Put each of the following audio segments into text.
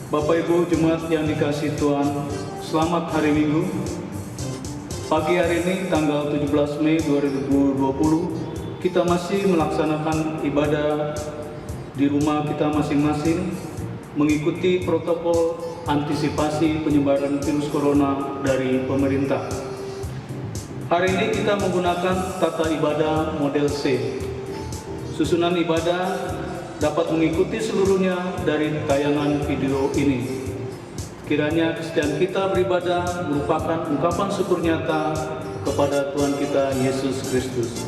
Bapak Ibu Jemaat yang dikasihi Tuhan, selamat hari Minggu. Pagi hari ini tanggal 17 Mei 2020, kita masih melaksanakan ibadah di rumah kita masing-masing, mengikuti protokol antisipasi penyebaran virus corona dari pemerintah. Hari ini kita menggunakan tata ibadah model C. Susunan ibadah dapat mengikuti seluruhnya dari tayangan video ini. Kiranya kesetiaan kita beribadah merupakan ungkapan syukur nyata kepada Tuhan kita Yesus Kristus.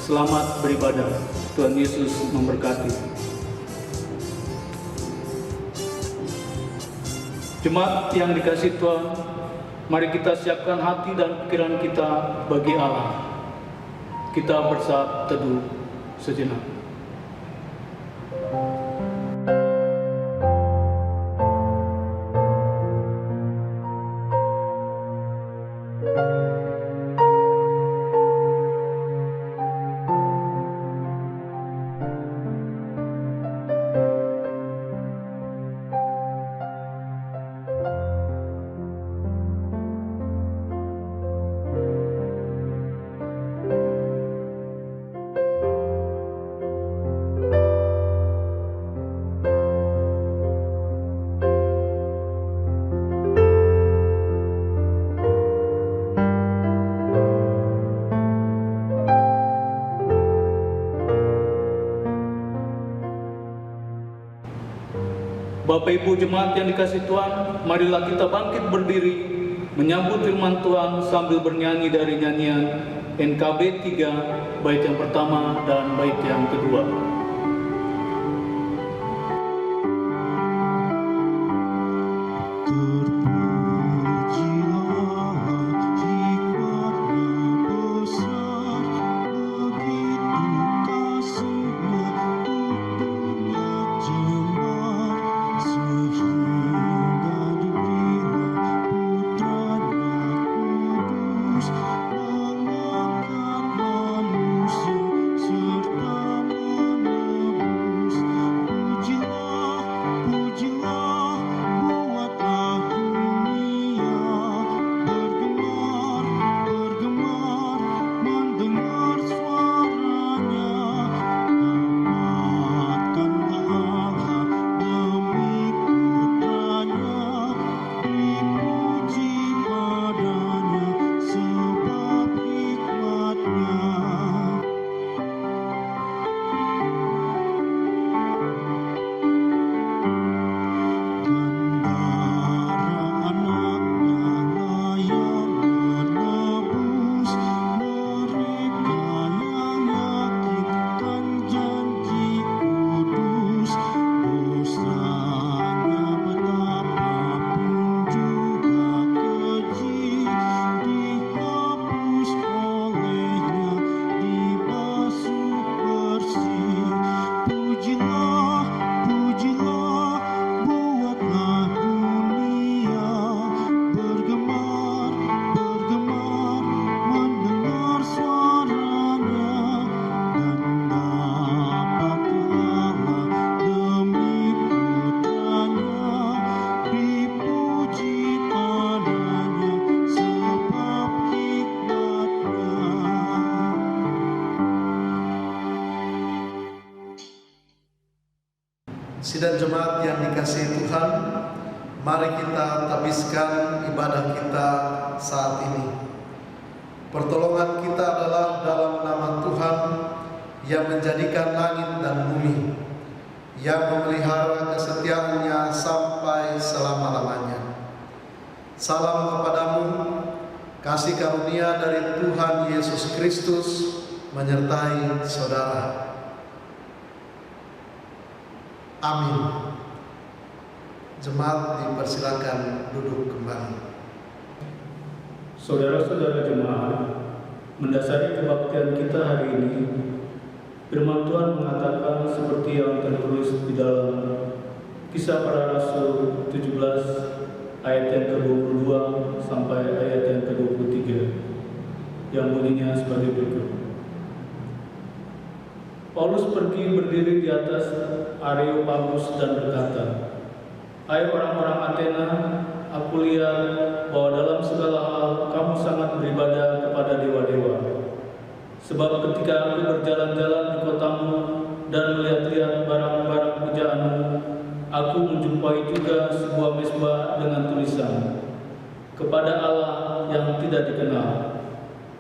Selamat beribadah. Tuhan Yesus memberkati. Jemaat yang dikasihi Tuhan, mari kita siapkan hati dan pikiran kita bagi Allah. Kita bersaat teduh sejenak. Bapak Ibu Jemaat yang dikasihi Tuhan, marilah kita bangkit berdiri menyambut firman Tuhan sambil bernyanyi dari nyanyian NKB 3 bait yang pertama dan bait yang kedua. Sidang jemaat yang dikasihi Tuhan, mari kita tabiskan ibadah kita saat ini. Pertolongan kita adalah dalam nama Tuhan yang menjadikan langit dan bumi, yang memelihara kesetiaannya sampai selama-lamanya. Salam kepadamu, kasih karunia dari Tuhan Yesus Kristus menyertai saudara. Amin. Jemaat dipersilakan duduk kembali. Saudara-saudara jemaat, mendasari kebaktian kita hari ini, firman Tuhan mengatakan seperti yang tertulis di dalam Kisah Para Rasul 17 ayat yang ke-22 sampai ayat yang ke-23, yang bunyinya sebagai berikut. Paulus pergi berdiri di atas Areopagus dan berkata, Hai orang-orang Athena, aku lihat bahwa dalam segala hal kamu sangat beribadah kepada dewa-dewa. Sebab ketika aku berjalan-jalan di kotamu dan melihat-lihat barang-barang pujaanmu, aku menjumpai juga sebuah mezbah dengan tulisan, kepada Allah yang tidak dikenal.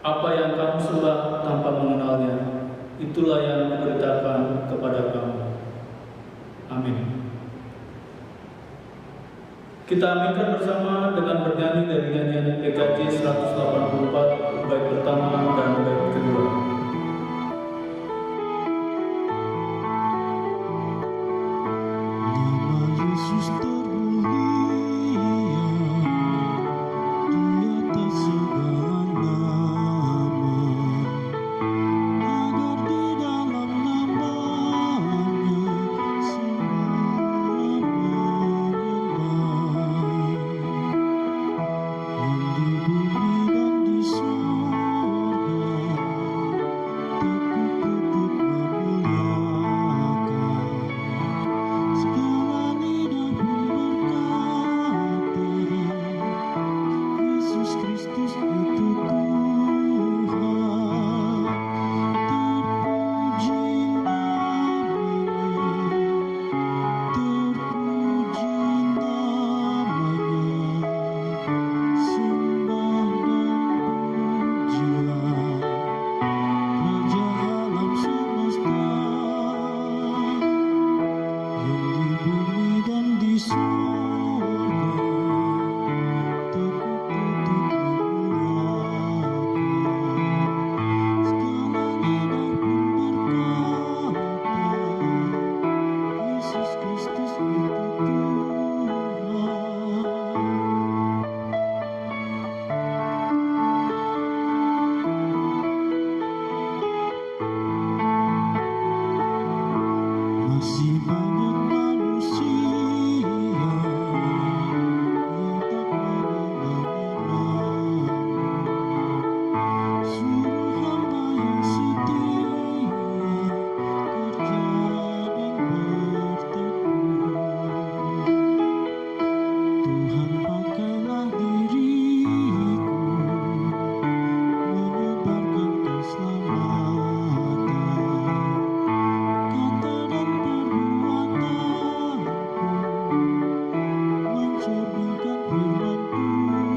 Apa yang kamu sembah tanpa mengenalnya, itulah yang kuberitakan kepada kamu. Amin. Kita aminkan bersama dengan bernyanyi dari nyanyian PKJ 184, bait pertama dan bait kedua. Nama Yesus termulia di atas segala nama, agar di dalam namanya semua menyembah. Yang di bumi dan di surga tekuk-tekuk memuliakan. Segala lidah pun berkata, Yesus Kristus itu Tuhan. Terpuji namanya, sembah dan pujilah Raja alam semesta. Yang di bumi dan di surga tekuk-tekuk memuliakan. Segala lidah pun berkata, Yesus Kristus itu Tuhan. Masih banyak manusia yang tak mengenal. Suruh hamba yang setia kerja dan bertekun. Tuhan pakailah diriku menyebarkan keselamatan. Kata dan perbuatanku mencerminkan firman Tuhan.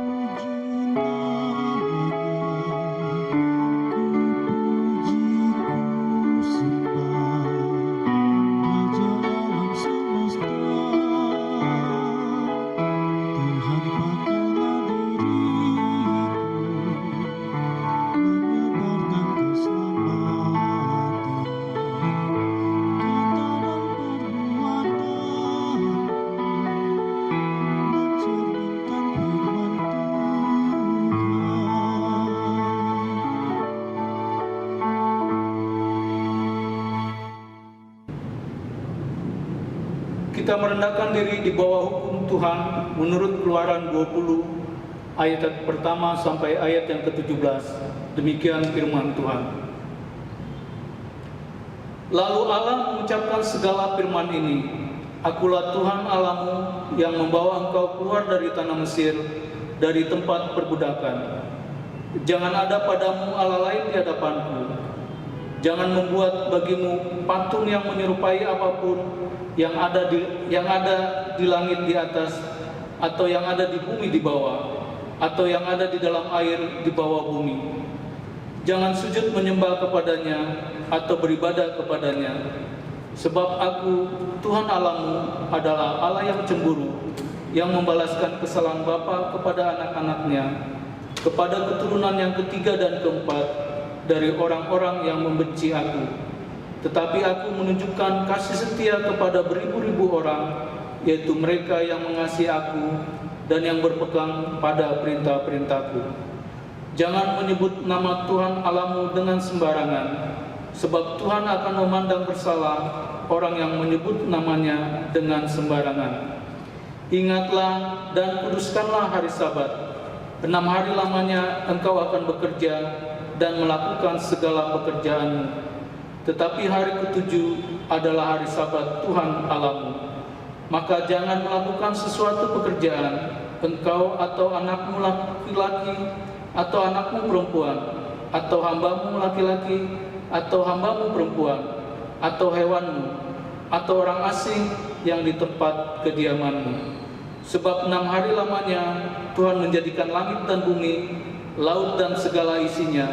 Terpuji namanya, terpuji namanya, ku puji ku sembah Raja alam semesta. Tuhan pakailah diriku menyebarkan keselamatan. Kata dan perbuatanku mencerminkan firman Tuhan. Kita merendahkan diri di bawah hukum Tuhan menurut Keluaran 20 ayat pertama sampai ayat yang ke-17. Demikian firman Tuhan. Lalu Allah mengucapkan segala firman ini, Akulah Tuhan Allahmu yang membawa engkau keluar dari tanah Mesir, dari tempat perbudakan. Jangan ada padamu Allah lain di hadapanku. Jangan membuat bagimu patung yang menyerupai apapun yang ada di langit di atas, atau yang ada di bumi di bawah, atau yang ada di dalam air di bawah bumi. Jangan sujud menyembah kepadanya atau beribadah kepadanya. Sebab aku, Tuhan Allahmu, adalah Allah yang cemburu, yang membalaskan kesalahan bapa kepada anak-anaknya, kepada keturunan yang ketiga dan keempat dari orang-orang yang membenci aku. Tetapi aku menunjukkan kasih setia kepada beribu-ribu orang, yaitu mereka yang mengasihi aku dan yang berpegang pada perintah-perintahku. Jangan menyebut nama Tuhan Allahmu dengan sembarangan, sebab Tuhan akan memandang bersalah orang yang menyebut namanya dengan sembarangan. Ingatlah dan kuduskanlah hari Sabat. 6 hari lamanya engkau akan bekerja dan melakukan segala pekerjaanmu. Tetapi hari ketujuh adalah hari Sabat Tuhan Allahmu. Maka jangan melakukan sesuatu pekerjaan, engkau atau anakmu laki-laki, atau anakmu perempuan, atau hambamu laki-laki, atau hambamu perempuan, atau hewanmu, atau orang asing yang di tempat kediamanmu. Sebab 6 hari lamanya Tuhan menjadikan langit dan bumi, laut dan segala isinya,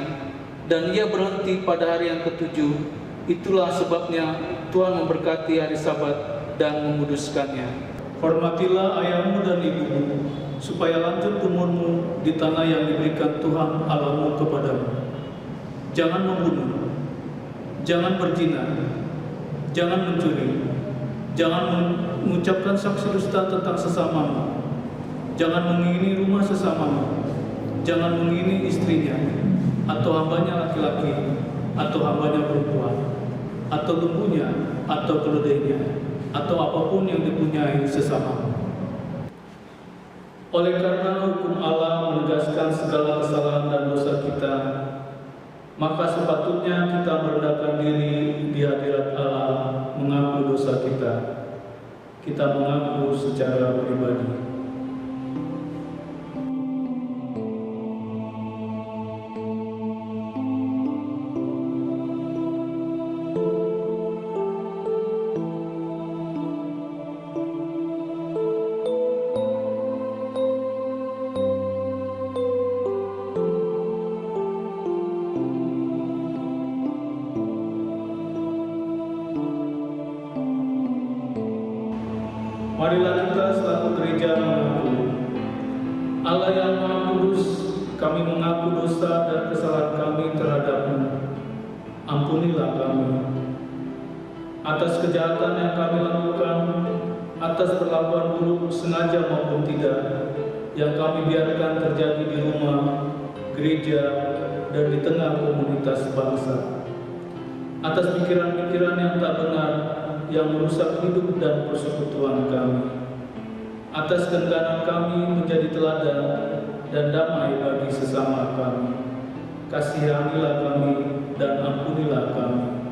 dan Ia berhenti pada hari yang ketujuh. Itulah sebabnya Tuhan memberkati hari Sabat dan menguduskannya. Hormatilah ayahmu dan ibumu, supaya lanjut umurmu di tanah yang diberikan Tuhan Allahmu kepadamu. Jangan membunuh, jangan berzina, jangan mencuri, jangan mengucapkan saksi dusta tentang sesamamu, jangan mengingini rumah sesamamu, jangan mengingini istrinya, atau hambanya laki-laki, atau hambanya perempuan, atau lembunya, atau keledainya, atau apapun yang dipunyai sesamamu. Oleh karena hukum Allah menegaskan segala kesalahan dan dosa kita, maka sepatutnya kita merendahkan diri di hadirat Allah, mengaku dosa kita. Kita mengaku secara pribadi. Marilah kita selaku gereja mengaku, Allah yang Maha Kudus, kami mengaku dosa dan kesalahan kami terhadap-Mu. Ampunilah kami atas kejahatan yang kami lakukan, atas perlakuan buruk sengaja maupun tidak yang kami biarkan terjadi di rumah, gereja, dan di tengah komunitas bangsa, atas pikiran-pikiran yang tak benar yang merusak hidup dan persekutuan kami, atas keengganan kami menjadi teladan dan damai bagi sesama kami. Kasihanilah kami dan ampunilah kami.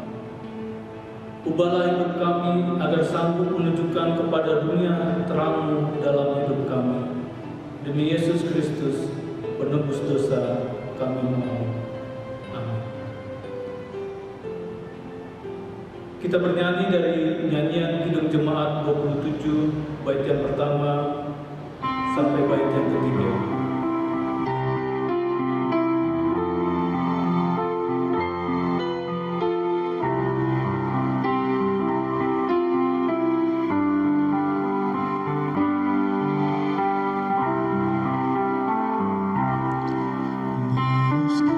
Ubahlah hidup kami agar sanggup menunjukkan kepada dunia terang-Mu dalam hidup kami. Demi Yesus Kristus, penebus dosa, kami mohon. Kita bernyanyi dari nyanyian Hidup Jemaat 27, bait yang pertama sampai bait yang ketiga. Meski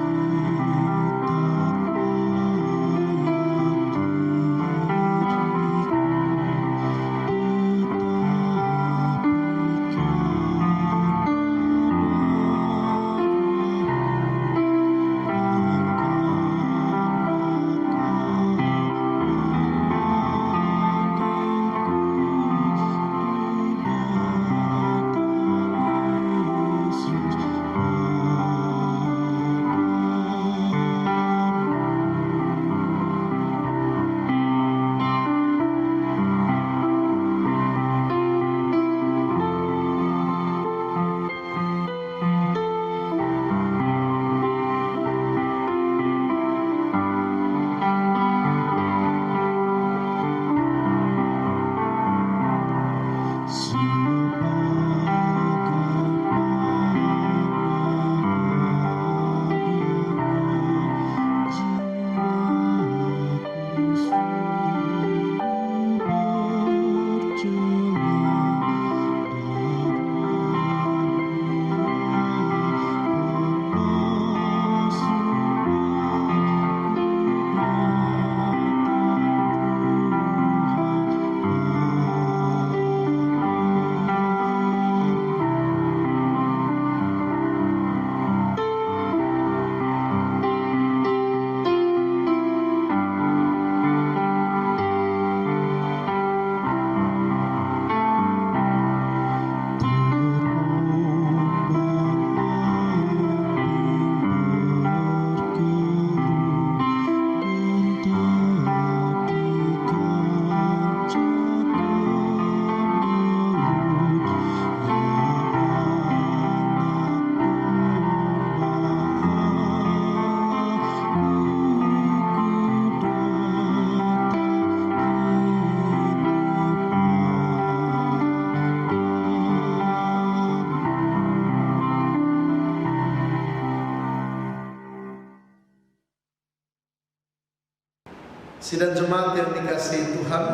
Sidang jemaat yang dikasihi Tuhan,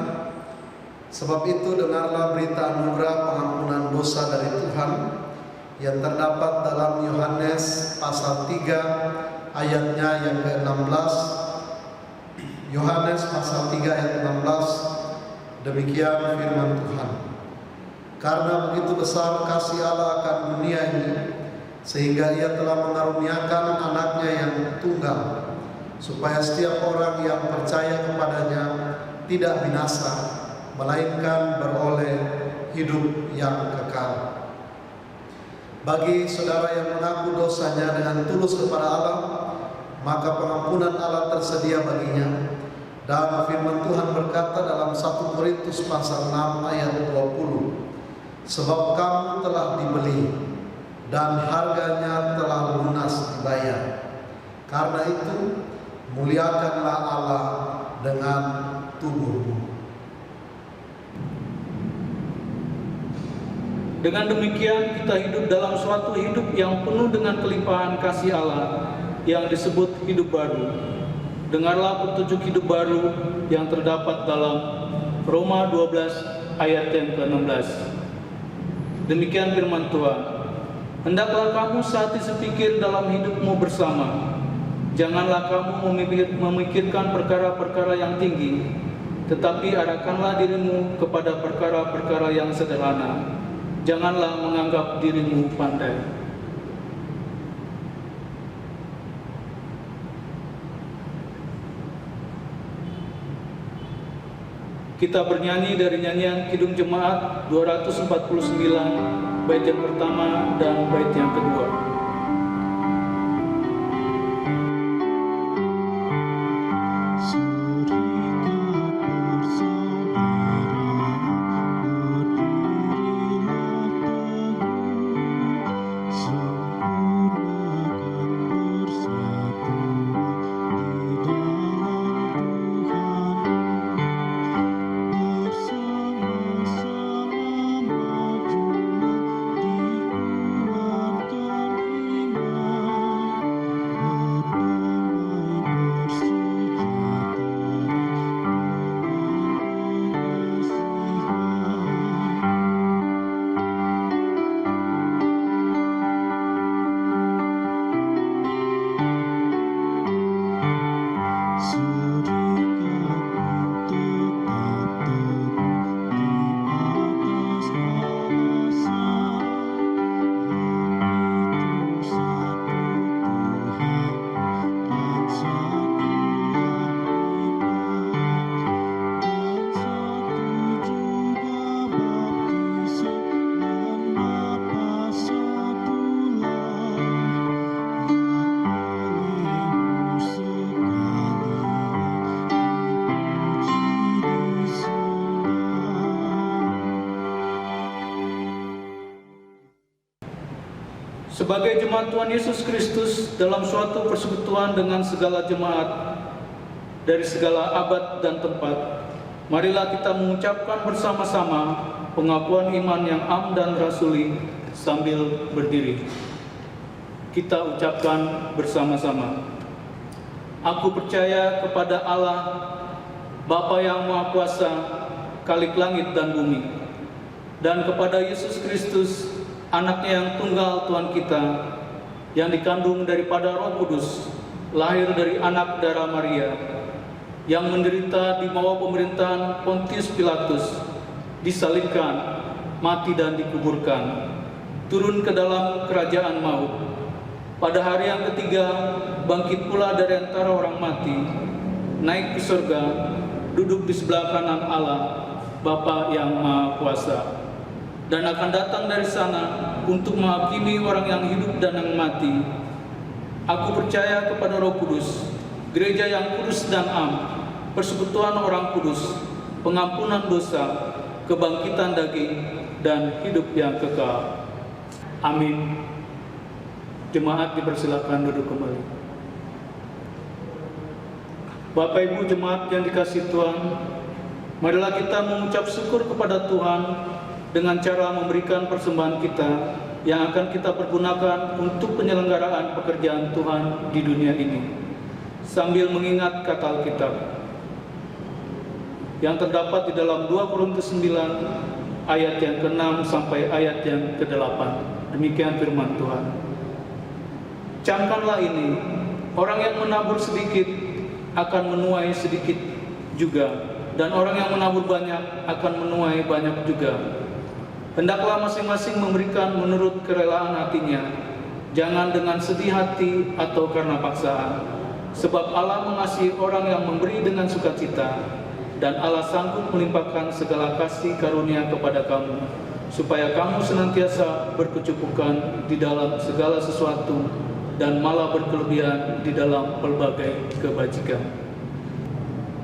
sebab itu dengarlah berita anugerah pengampunan dosa dari Tuhan yang terdapat dalam Yohanes pasal 3 ayatnya yang ke-16. Yohanes pasal 3 ayat 16, demikian firman Tuhan. Karena begitu besar kasih Allah akan dunia ini, sehingga Ia telah mengaruniakan anaknya yang tunggal, supaya setiap orang yang percaya kepadanya tidak binasa, melainkan beroleh hidup yang kekal. Bagi saudara yang mengaku dosanya dengan tulus kepada Allah, maka pengampunan Allah tersedia baginya. Dan firman Tuhan berkata dalam 1 Korintus pasal 6 ayat 20, sebab kamu telah dibeli dan harganya telah lunas dibayar. Karena itu muliakanlah Allah dengan tubuhmu. Dengan demikian kita hidup dalam suatu hidup yang penuh dengan kelimpahan kasih Allah yang disebut hidup baru. Dengarlah petunjuk hidup baru yang terdapat dalam Roma 12 ayat yang ke-16. Demikian firman Tuhan. Hendaklah kamu sehati sepikir dalam hidupmu bersama. Janganlah kamu memikirkan perkara-perkara yang tinggi, tetapi arahkanlah dirimu kepada perkara-perkara yang sederhana. Janganlah menganggap dirimu pandai. Kita bernyanyi dari nyanyian Kidung Jemaat 249, bait yang pertama dan bait yang kedua. Sebagai jemaat Tuhan Yesus Kristus dalam suatu persekutuan dengan segala jemaat dari segala abad dan tempat, marilah kita mengucapkan bersama-sama pengakuan iman yang am dan rasuli sambil berdiri. Kita ucapkan bersama-sama. Aku percaya kepada Allah, Bapa yang Maha Kuasa, Khalik langit dan bumi, dan kepada Yesus Kristus, Anaknya yang tunggal Tuhan kita, yang dikandung daripada Roh Kudus, lahir dari anak darah Maria, yang menderita di bawah pemerintahan Pontius Pilatus, disalibkan, mati dan dikuburkan, turun ke dalam kerajaan maut. Pada hari yang ketiga, bangkit pula dari antara orang mati, naik ke surga, duduk di sebelah kanan Allah, Bapa yang Maha Kuasa, dan akan datang dari sana untuk menghakimi orang yang hidup dan yang mati. Aku percaya kepada Roh Kudus, gereja yang kudus dan am, persekutuan orang kudus, pengampunan dosa, kebangkitan daging, dan hidup yang kekal. Amin. Jemaat dipersilakan duduk kembali. Bapak Ibu jemaat yang dikasihi Tuhan, marilah kita mengucap syukur kepada Tuhan dengan cara memberikan persembahan kita yang akan kita pergunakan untuk penyelenggaraan pekerjaan Tuhan di dunia ini, sambil mengingat kata Alkitab. yang terdapat di dalam 2 Korintus 9 ayat yang ke-6 sampai ayat yang ke-8. Demikian firman Tuhan. Camkanlah ini, orang yang menabur sedikit akan menuai sedikit juga, dan orang yang menabur banyak akan menuai banyak juga. Hendaklah masing-masing memberikan menurut kerelaan hatinya, jangan dengan sedih hati atau karena paksaan, sebab Allah mengasihi orang yang memberi dengan sukacita, dan Allah sanggup melimpahkan segala kasih karunia kepada kamu, supaya kamu senantiasa berkecukupan di dalam segala sesuatu, dan malah berkelebihan di dalam pelbagai kebajikan.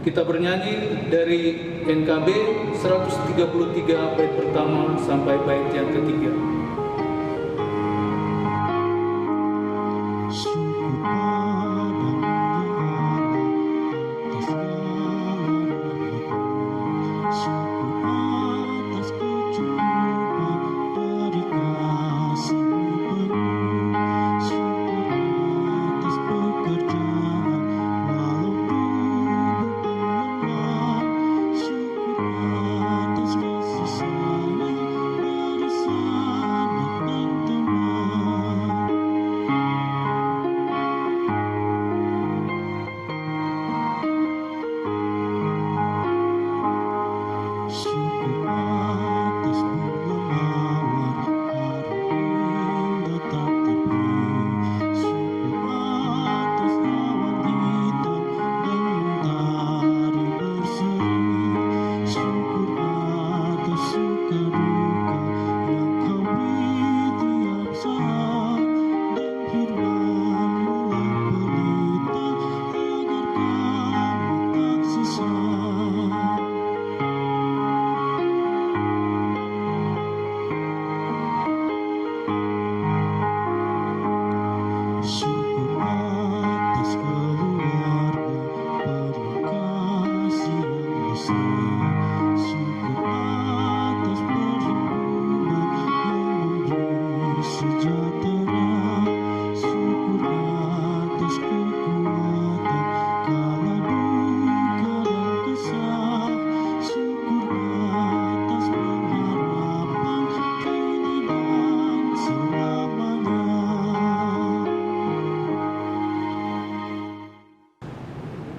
Kita bernyanyi dari NKB 133 bait pertama sampai bait yang ketiga.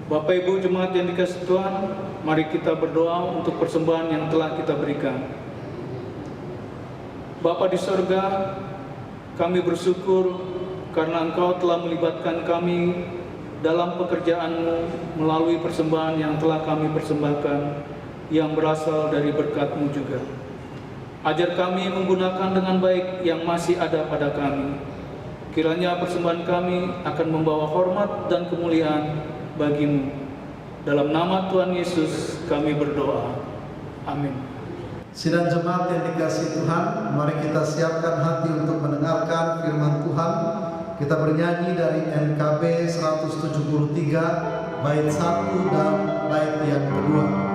Bapak Ibu jemaat yang dikasihi Tuhan, mari kita berdoa untuk persembahan yang telah kita berikan. Bapa di sorga, kami bersyukur karena Engkau telah melibatkan kami dalam pekerjaan-Mu melalui persembahan yang telah kami persembahkan, yang berasal dari berkat-Mu juga. Ajar kami menggunakan dengan baik yang masih ada pada kami. Kiranya persembahan kami akan membawa hormat dan kemuliaan bagi-Mu. Dalam nama Tuhan Yesus kami berdoa. Amin. Sidang jemaat yang dikasihi Tuhan, mari kita siapkan hati untuk mendengarkan firman Tuhan. Kita bernyanyi dari NKB 173 bait 1 dan bait yang kedua. Tuhan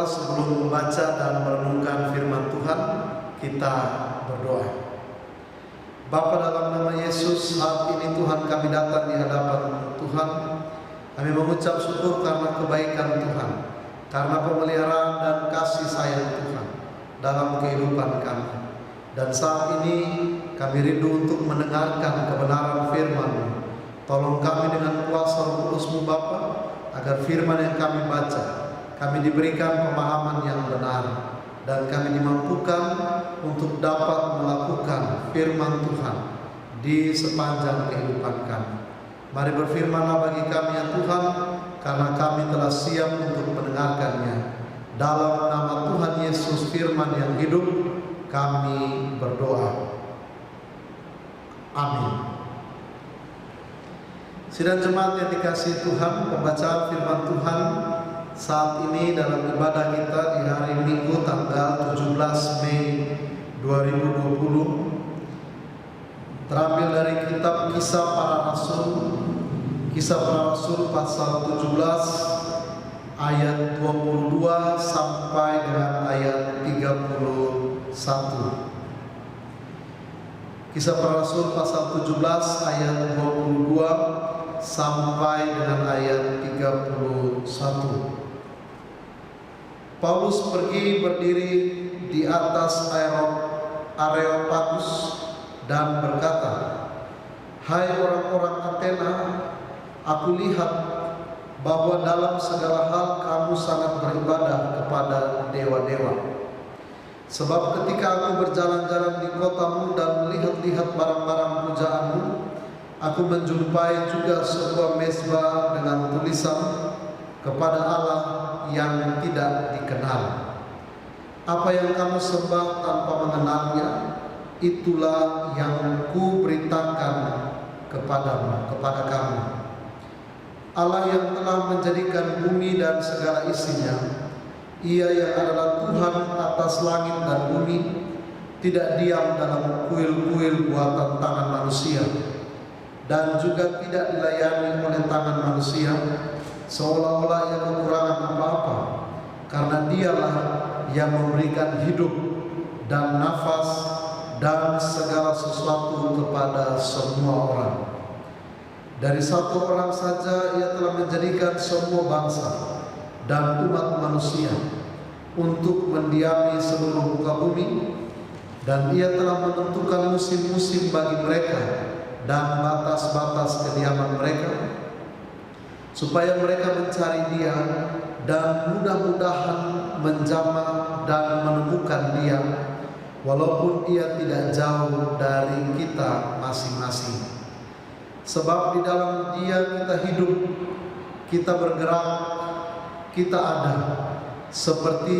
sebelum membaca dan merenungkan firman Tuhan, kita berdoa. Bapa, dalam nama Yesus, saat ini Tuhan kami datang di hadapan Tuhan. Kami mengucap syukur karena kebaikan Tuhan, karena pemeliharaan dan kasih sayang Tuhan dalam kehidupan kami. Dan saat ini kami rindu untuk mendengarkan kebenaran firman-Mu. Tolong kami dengan kuasa Roh Kudus-Mu Bapa, agar firman yang kami baca, kami diberikan pemahaman yang benar, dan kami dimampukan untuk dapat melakukan firman Tuhan di sepanjang kehidupan kami. Mari berfirman-Lah bagi kami ya Tuhan, karena kami telah siap untuk mendengarkannya. Dalam nama Tuhan Yesus firman yang hidup, kami berdoa. Amin. Sidang jemaat yang dikasihi Tuhan, pembacaan firman Tuhan saat ini dalam ibadah kita di hari Minggu tanggal 17 Mei 2020 terambil dari kitab Kisah Para Rasul pasal 17 ayat 22 sampai dengan ayat 31. Kisah Para Rasul pasal 17 ayat 22 sampai dengan ayat 31. Paulus pergi berdiri di atas Areopagus dan berkata, "Hai orang-orang Athena, aku lihat bahwa dalam segala hal kamu sangat beribadah kepada dewa-dewa. Sebab ketika aku berjalan-jalan di kotamu dan melihat-lihat barang-barang pujaanmu, aku menjumpai juga sebuah mezbah dengan tulisan kepada Allah yang tidak dikenal. Apa yang kamu sembah tanpa mengenalnya, itulah yang ku beritakan kepada kamu. Allah yang telah menjadikan bumi dan segala isinya, Ia yang adalah Tuhan atas langit dan bumi, tidak diam dalam kuil-kuil buatan tangan manusia, dan juga tidak dilayani oleh tangan manusia, seolah-olah ia kekurangan apa-apa, karena Dialah yang memberikan hidup dan nafas dan segala sesuatu kepada semua orang. Dari satu orang saja Ia telah menjadikan semua bangsa dan umat manusia untuk mendiami seluruh muka bumi, dan Ia telah menentukan musim-musim bagi mereka dan batas-batas kediaman mereka, supaya mereka mencari Dia dan mudah-mudahan menjamah dan menemukan Dia, walaupun Ia tidak jauh dari kita masing-masing. Sebab di dalam Dia kita hidup, kita bergerak, kita ada, seperti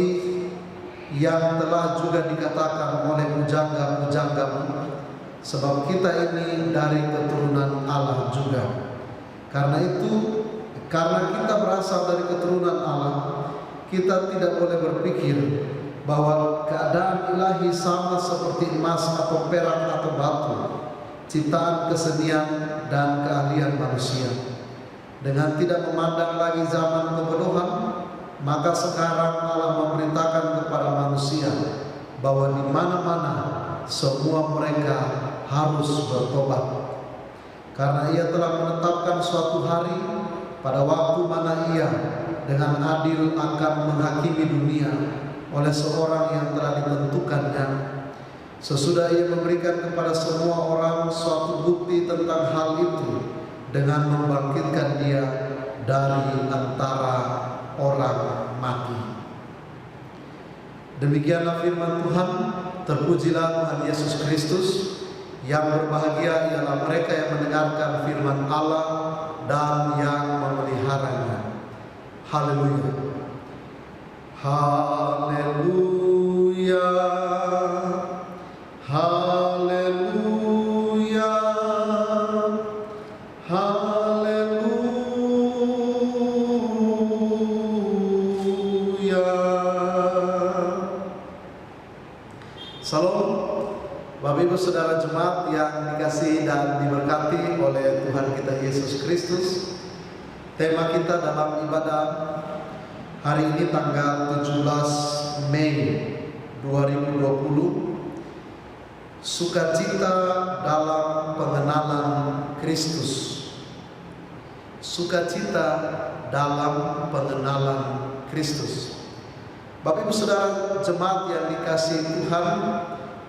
yang telah juga dikatakan oleh pujangga-pujanggamu, sebab kita ini dari keturunan Allah juga. Karena itu, karena kita berasal dari keturunan Allah, kita tidak boleh berpikir bahwa keadaan ilahi sama seperti emas atau perak atau batu, ciptaan kesenian dan keahlian manusia. Dengan tidak memandang lagi zaman kebodohan, maka sekarang Allah memerintahkan kepada manusia bahwa di mana-mana semua mereka harus bertobat. Karena Ia telah menetapkan suatu hari pada waktu mana Ia dengan adil akan menghakimi dunia oleh seorang yang telah ditentukannya, sesudah Ia memberikan kepada semua orang suatu bukti tentang hal itu dengan membangkitkan Dia dari antara orang mati." Demikianlah firman Tuhan. Terpujilah Tuhan Yesus Kristus. Yang berbahagia ialah mereka yang mendengarkan firman Allah dan yang memeliharanya. Haleluya. Haleluya. Haleluya. Haleluya. Salam Bapak Ibu Saudara jemaat yang dikasihi dan diberkati oleh Tuhan kita Yesus Kristus. Tema kita dalam ibadah Hari ini tanggal 17 Mei 2020, sukacita dalam pengenalan Kristus. Sukacita dalam pengenalan Kristus. Bapak Ibu Saudara jemaat yang dikasihi Tuhan,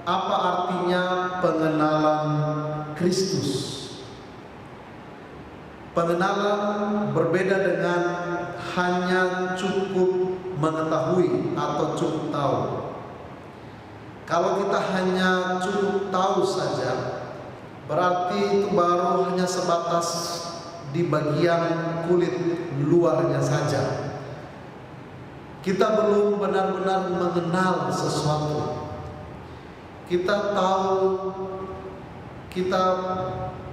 apa artinya pengenalan Kristus? Pengenalan berbeda dengan hanya cukup mengetahui atau cukup tahu. Kalau kita hanya cukup tahu saja, berarti itu baru hanya sebatas di bagian kulit luarnya saja. Kita belum benar-benar mengenal sesuatu. Kita tahu, kita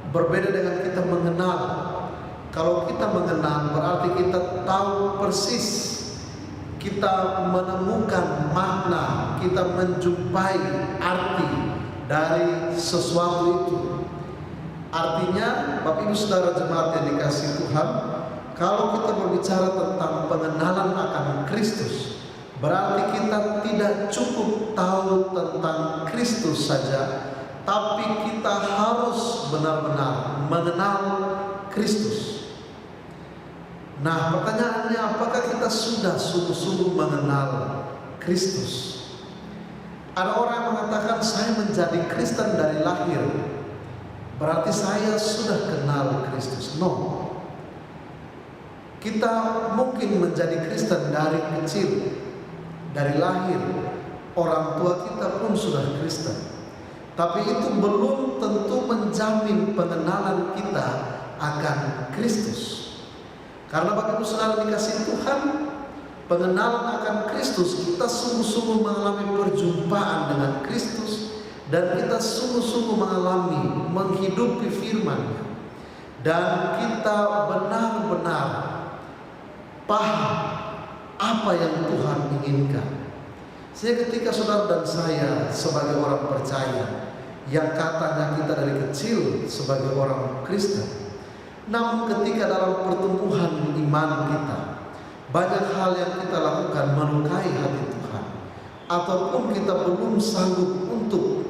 berbeda dengan kita mengenal. Kalau kita mengenal berarti kita tahu persis, kita menemukan makna, kita menjumpai arti dari sesuatu itu. Artinya, Bapak Ibu Saudara jemaat yang dikasihi Tuhan, kalau kita berbicara tentang pengenalan akan Kristus, berarti kita tidak cukup tahu tentang Kristus saja, tapi kita harus benar-benar mengenal Kristus. Nah, pertanyaannya, apakah kita sudah sungguh-sungguh mengenal Kristus? Ada orang yang mengatakan, saya menjadi Kristen dari lahir, berarti saya sudah kenal Kristus. No. Kita mungkin menjadi Kristen dari kecil, dari lahir, orang tua kita pun sudah Kristen. Tapi itu belum tentu menjamin pengenalan kita akan Kristus. Karena Bapak Ibu Saudara dikasihi Tuhan, pengenalan akan Kristus, kita sungguh-sungguh mengalami perjumpaan dengan Kristus, dan kita sungguh-sungguh mengalami menghidupi firman-Nya, dan kita benar-benar paham apa yang Tuhan inginkan. Sehingga ketika saudara dan saya sebagai orang percaya, yang katanya kita dari kecil sebagai orang Kristen, namun ketika dalam pertumbuhan iman kita, banyak hal yang kita lakukan melukai hati Tuhan, ataupun kita belum sanggup untuk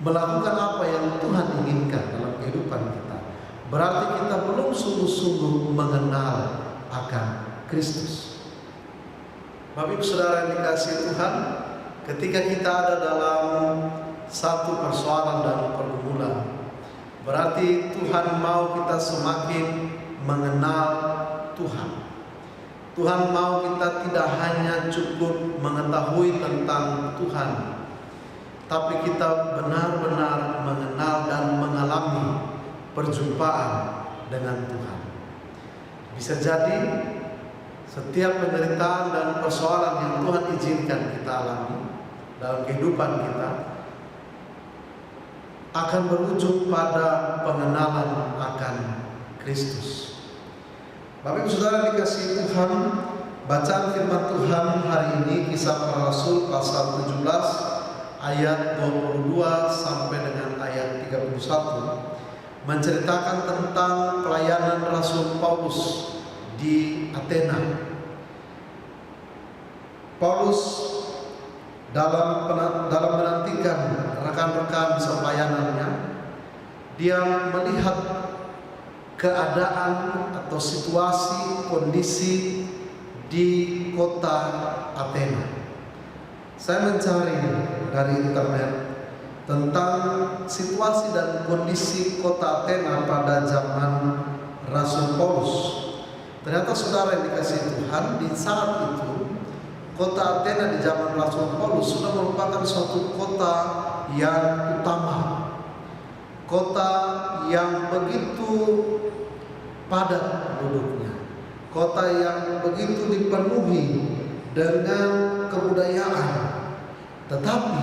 melakukan apa yang Tuhan inginkan dalam kehidupan kita, berarti kita belum sungguh-sungguh mengenal akan Kristus. Bapak Ibu Saudara yang dikasihi Tuhan, ketika kita ada dalam satu persoalan dan pergumulan, berarti Tuhan mau kita semakin mengenal Tuhan. Tuhan mau kita tidak hanya cukup mengetahui tentang Tuhan, tapi kita benar-benar mengenal dan mengalami perjumpaan dengan Tuhan. Bisa jadi setiap penderitaan dan persoalan yang Tuhan izinkan kita alami dalam kehidupan kita akan berujung pada pengenalan akan Kristus. Bapak Ibu Saudara dikasihi Tuhan, bacaan firman Tuhan hari ini Kisah Para Rasul pasal 17 ayat 22 sampai dengan ayat 31 menceritakan tentang pelayanan Rasul Paulus di Athena. Paulus dalam menantikan rekan-rekan sepelayanannya, dia melihat keadaan atau situasi kondisi di kota Athena. Saya mencari dari internet tentang situasi dan kondisi kota Athena pada zaman Rasul Paulus. Ternyata saudara yang dikasihi Tuhan, di saat itu kota Athena di zaman Rasul Paulus sudah merupakan suatu kota yang utama, kota yang begitu padat penduduknya, kota yang begitu dipenuhi dengan kebudayaan. Tetapi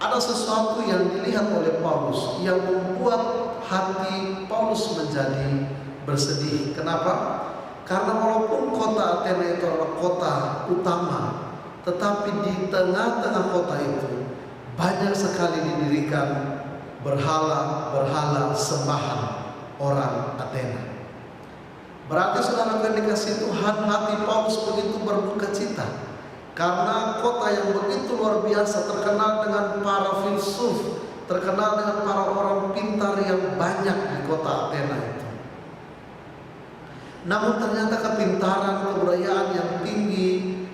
ada sesuatu yang dilihat oleh Paulus yang membuat hati Paulus menjadi bersedih. Kenapa? Karena walaupun kota Athena itu adalah kota utama, tetapi di tengah-tengah kota itu banyak sekali didirikan berhala-berhala sembahan orang Athena. Berarti saudara yang dikasih Tuhan, hati Paulus begitu berduka cita karena kota yang begitu luar biasa, terkenal dengan para filsuf, terkenal dengan para orang pintar yang banyak di kota Athena itu. Namun ternyata kepintaran, kebudayaan yang tinggi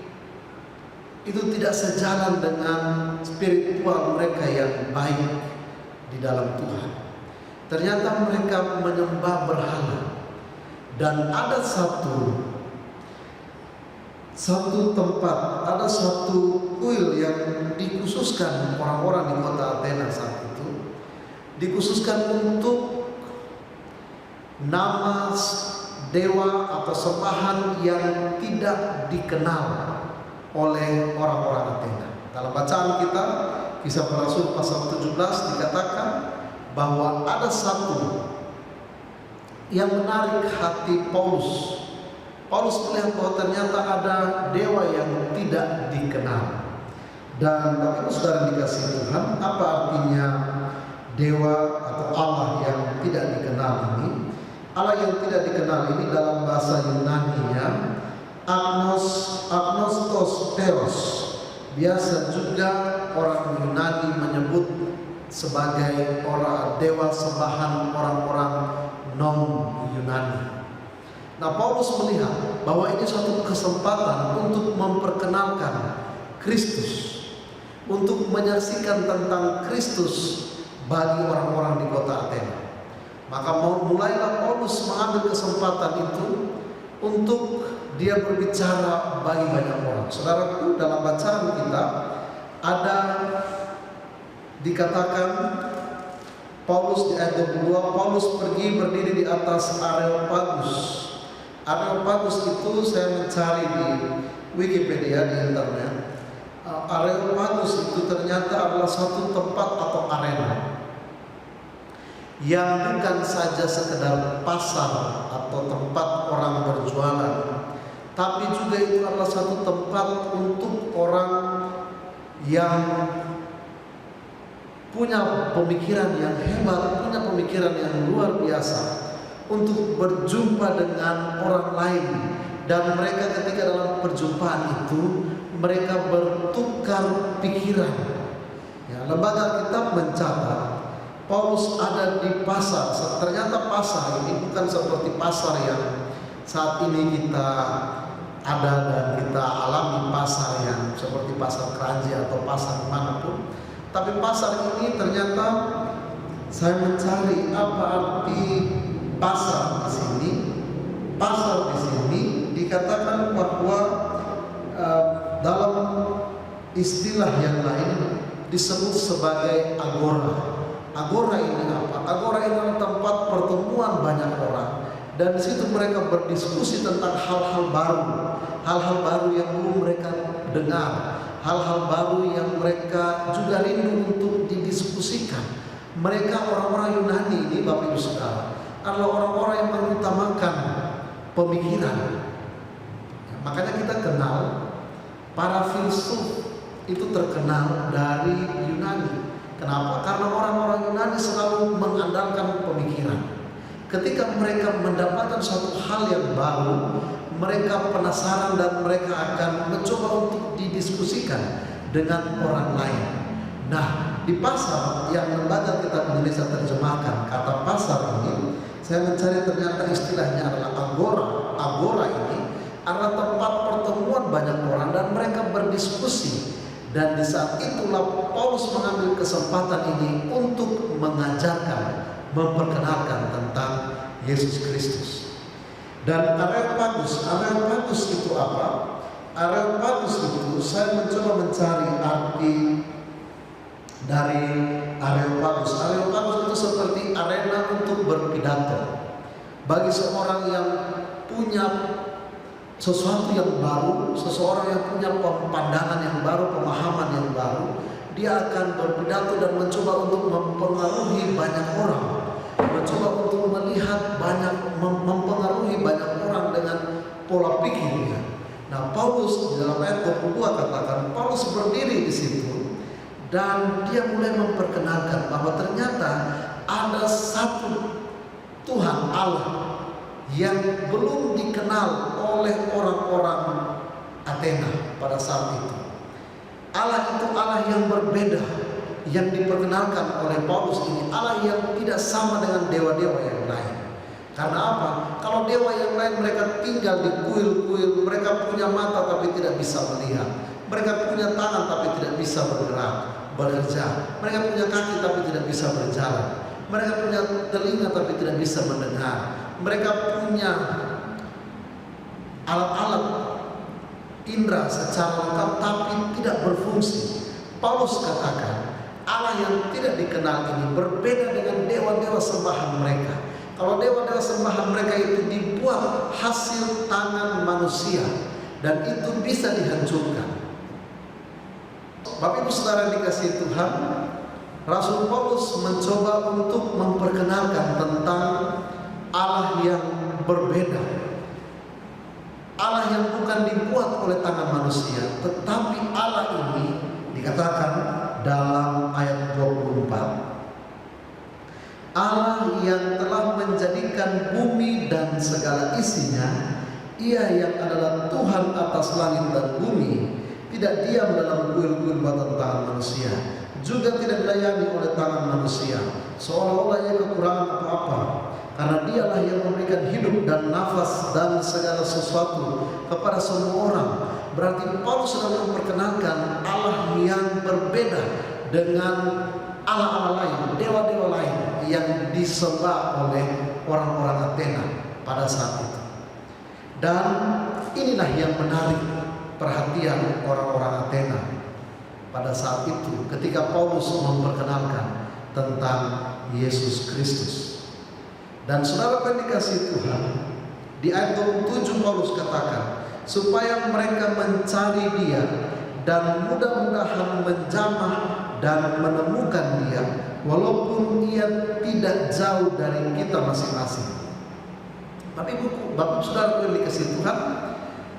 itu tidak sejalan dengan spiritual mereka yang baik di dalam Tuhan. Ternyata mereka menyembah berhala. Dan ada satu tempat, ada satu kuil yang dikhususkan orang-orang di kota Athena saat itu, dikhususkan untuk nama dewa atau sembahan yang tidak dikenal oleh orang-orang Athena. Dalam bacaan kita, Kisah Para Rasul pasal 17 dikatakan bahwa ada satu yang menarik hati Paulus. Paulus melihat bahwa ternyata ada dewa yang tidak dikenal. Dan Bapak Ibu Saudara dikasih Tuhan, apa artinya dewa atau Allah yang tidak dikenal ini? Allah yang tidak dikenal ini dalam bahasa Yunani-nya agnostos theos. Biasa juga orang Yunani menyebut sebagai orang dewa sembahan orang-orang non-Yunani. Nah, Paulus melihat bahwa ini suatu kesempatan untuk memperkenalkan Kristus, untuk menyaksikan tentang Kristus bagi orang-orang di kota Athena. Maka mulailah Paulus mengambil kesempatan itu untuk dia berbicara bagi banyak orang. Saudaraku, dalam bacaan kita ada dikatakan Paulus di ayat 22, Paulus pergi berdiri di atas Areopagus. Areopagus itu saya mencari di Wikipedia di internet. Areopagus itu ternyata adalah suatu tempat atau arena yang bukan saja sekedar pasar atau tempat orang berjualan, tapi juga itu adalah satu tempat untuk orang yang punya pemikiran yang hebat, punya pemikiran yang luar biasa, untuk berjumpa dengan orang lain. Dan mereka ketika dalam perjumpaan itu mereka bertukar pikiran. Ya, lembaga kitab mencatat Paulus ada di pasar. Ternyata pasar ini bukan seperti pasar yang saat ini kita ada dan kita alami, pasar yang seperti pasar Kranji atau pasar manapun. Tapi pasar ini ternyata saya mencari apa arti pasar di sini. Pasar di sini dikatakan bahwa dalam istilah yang lain disebut sebagai agora. Agora ini apa? Agora ini adalah tempat pertemuan banyak orang, dan di situ mereka berdiskusi tentang hal-hal baru yang belum mereka dengar, hal-hal baru yang mereka juga rindu untuk didiskusikan. Mereka orang-orang Yunani ini, Bapak Ibu Saudara, adalah orang-orang yang mengutamakan pemikiran. Makanya kita kenal para filsuf itu terkenal dari Yunani. Kenapa? Karena orang-orang Yunani selalu mengandalkan pemikiran. Ketika mereka mendapatkan suatu hal yang baru, mereka penasaran dan mereka akan mencoba untuk didiskusikan dengan orang lain. Nah, di pasar yang lembaga kitab Indonesia terjemahkan kata pasar ini, saya mencari ternyata istilahnya adalah agora. Agora ini adalah tempat pertemuan banyak orang dan mereka berdiskusi. Dan di saat itulah Paulus mengambil kesempatan ini untuk mengajarkan, memperkenalkan tentang Yesus Kristus. Dan Areopagus itu apa? Areopagus itu saya mencoba mencari arti dari Areopagus. Areopagus itu seperti arena untuk berpidato. Bagi seorang yang punya sesuatu yang baru, seseorang yang punya pandangan yang baru, pemahaman yang baru, dia akan berpidato dan mencoba untuk mempengaruhi banyak orang, mencoba untuk melihat banyak, mempengaruhi banyak orang dengan pola pikirnya. Nah, Paulus di dalam ayat 22 katakan Paulus berdiri di situ dan dia mulai memperkenalkan bahwa ternyata ada satu Tuhan Allah yang belum dikenal oleh orang-orang Athena pada saat itu. Allah itu Allah yang berbeda, yang diperkenalkan oleh Paulus ini, Allah yang tidak sama dengan dewa-dewa yang lain. Karena apa? Kalau dewa yang lain mereka tinggal di kuil-kuil, mereka punya mata tapi tidak bisa melihat, mereka punya tangan tapi tidak bisa bergerak, bekerja, mereka punya kaki tapi tidak bisa berjalan, mereka punya telinga tapi tidak bisa mendengar, mereka punya alat-alat indera secara lengkap tapi tidak berfungsi. Paulus katakan Allah yang tidak dikenal ini berbeda dengan dewa-dewa sembahan mereka. Kalau dewa-dewa sembahan mereka itu dibuat hasil tangan manusia dan itu bisa dihancurkan. Bapak Ibu Saudara dikasihi Tuhan, Rasul Paulus mencoba untuk memperkenalkan tentang Allah yang berbeda, Allah yang bukan dibuat oleh tangan manusia, tetapi Allah ini dikatakan dalam ayat 24, Allah yang telah menjadikan bumi dan segala isinya, Ia yang adalah Tuhan atas langit dan bumi, tidak diam dalam kuil-kuil buatan tangan manusia, juga tidak dilayani oleh tangan manusia, seolah-olah Ia kekurangan apa-apa, karena Dialah yang memberikan hidup dan nafas dan segala sesuatu kepada semua orang. Berarti Paulus sedang memperkenalkan Allah yang berbeda dengan Allah-Allah lain, dewa-dewa lain yang disembah oleh orang-orang Athena pada saat itu. Dan inilah yang menarik perhatian orang-orang Athena pada saat itu ketika Paulus memperkenalkan tentang Yesus Kristus. Dan saudara yang dikasihi Tuhan, di ayat 27 Paulus katakan, supaya mereka mencari Dia dan mudah-mudahan menjamah dan menemukan Dia, walaupun Ia tidak jauh dari kita masing-masing. Tapi Bapak Saudara yang dikasihi Tuhan,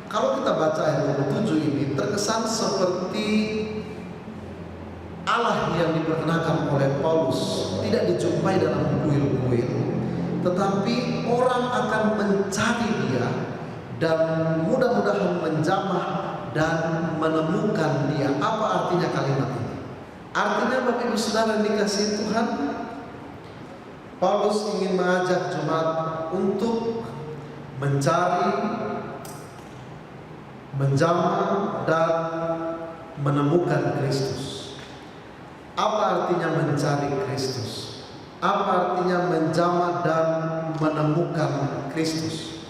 kalau kita baca ayat 27 ini terkesan seperti Allah yang diperkenalkan oleh Paulus tidak dijumpai dalam kuil-kuil, tetapi orang akan mencari Dia dan mudah-mudahan menjamah dan menemukan Dia. Apa artinya kalimat ini? Artinya Bapak Ibu Saudara yang dikasihi Tuhan, Paulus ingin mengajak jemaat untuk mencari, menjamah dan menemukan Kristus. Apa artinya mencari Kristus? Apa artinya menjamah dan menemukan Kristus?